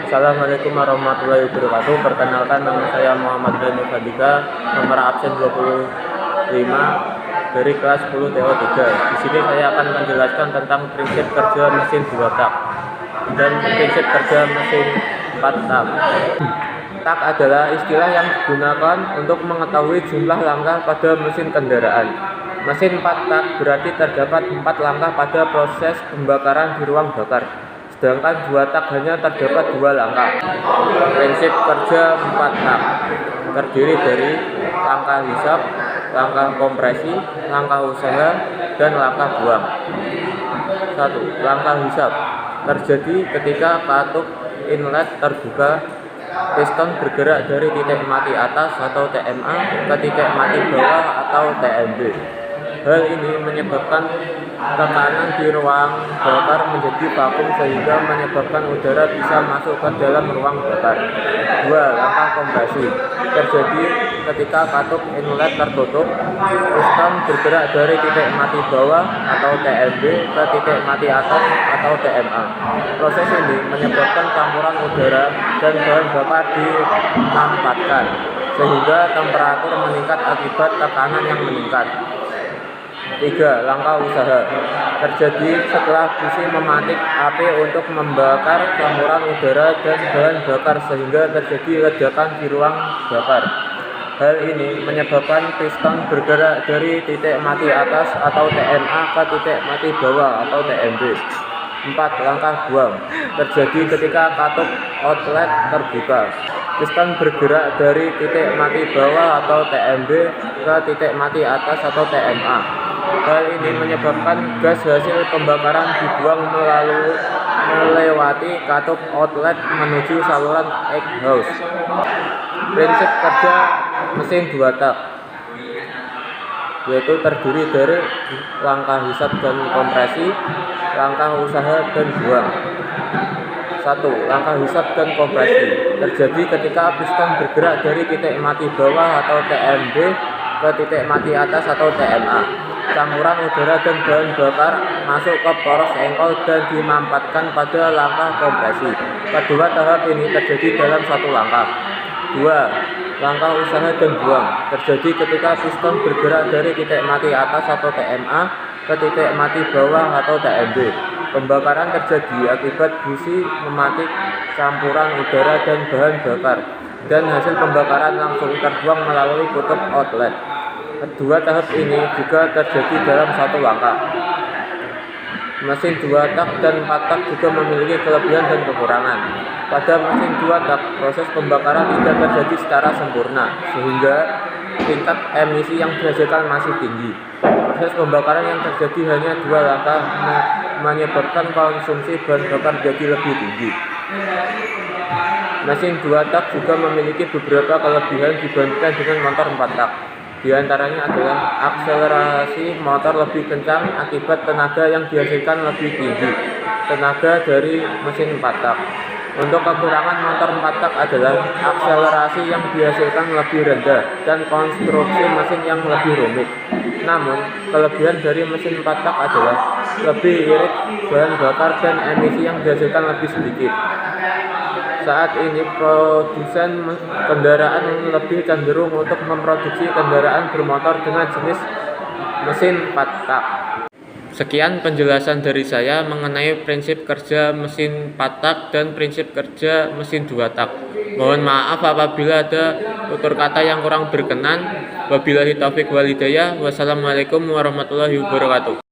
Assalamualaikum warahmatullahi wabarakatuh. Perkenalkan, nama saya Muhammad Dani Fadika, nomor absen 25 dari kelas 10 TO3. Di sini saya akan menjelaskan tentang prinsip kerja mesin 2 tak dan prinsip kerja mesin 4 tak. Tak adalah istilah yang digunakan untuk mengetahui jumlah langkah pada mesin kendaraan. Mesin 4 tak berarti terdapat 4 langkah pada proses pembakaran di ruang bakar, sedangkan 2 tak hanya terdapat 2 langkah. Prinsip kerja 4 tak terdiri dari langkah hisap, langkah kompresi, langkah usaha, dan langkah buang. 1. Langkah hisap terjadi ketika katup inlet terbuka, piston bergerak dari titik mati atas atau TMA ke titik mati bawah atau TMB. Hal ini menyebabkan tekanan di ruang bakar menjadi vakum sehingga menyebabkan udara bisa masuk ke dalam ruang bakar. 2. Langkah kompresi terjadi ketika katup inlet tertutup, piston bergerak dari titik mati bawah atau TMB ke titik mati atas atau TMA. Proses ini menyebabkan campuran udara dan bahan bakar dimampatkan sehingga temperatur meningkat akibat tekanan yang meningkat. 3. Langkah usaha terjadi setelah busi mematik api untuk membakar campuran udara dan bahan bakar sehingga terjadi ledakan di ruang bakar. Hal ini menyebabkan piston bergerak dari titik mati atas atau TMA ke titik mati bawah atau TMB. 4. Langkah buang terjadi ketika katup outlet terbuka. Piston bergerak dari titik mati bawah atau TMB ke titik mati atas atau TMA. Hal ini menyebabkan gas hasil pembakaran dibuang melewati katup outlet menuju saluran exhaust. Prinsip kerja mesin 2 tak yaitu terdiri dari langkah hisap dan kompresi, langkah usaha dan buang. 1. Langkah hisap dan kompresi terjadi ketika piston bergerak dari titik mati bawah atau TMB ke titik mati atas atau TMA. Campuran udara dan bahan bakar masuk ke poros engkol dan dimampatkan pada langkah kompresi. Kedua tahap ini terjadi dalam satu langkah. 2. Langkah usaha dan buang terjadi ketika piston bergerak dari titik mati atas atau TMA ke titik mati bawah atau TMB. Pembakaran terjadi akibat busi mematik campuran udara dan bahan bakar, dan hasil pembakaran langsung terbuang melalui kutub outlet. Kedua tahap ini juga terjadi dalam satu langkah. Mesin 2 tak dan 4 tak juga memiliki kelebihan dan kekurangan. Pada mesin 2 tak, proses pembakaran tidak terjadi secara sempurna, sehingga tingkat emisi yang dihasilkan masih tinggi. Proses pembakaran yang terjadi hanya 2 langkah menyebabkan konsumsi bahan bakar jadi lebih tinggi. Mesin 2 tak juga memiliki beberapa kelebihan dibandingkan dengan motor 4 tak. Di antaranya adalah akselerasi motor lebih kencang akibat tenaga yang dihasilkan lebih tinggi tenaga dari mesin 4 tak. Untuk kekurangan motor 4 tak adalah akselerasi yang dihasilkan lebih rendah dan konstruksi mesin yang lebih rumit. Namun, kelebihan dari mesin 4 tak adalah lebih irit bahan bakar dan emisi yang dihasilkan lebih sedikit. Saat ini produsen kendaraan lebih cenderung untuk memproduksi kendaraan bermotor dengan jenis mesin 4 tak. Sekian penjelasan dari saya mengenai prinsip kerja mesin 4 tak dan prinsip kerja mesin 2 tak. Mohon maaf apabila ada tutur kata yang kurang berkenan. Wabillahi taufik wal hidayah. Wassalamualaikum warahmatullahi wabarakatuh.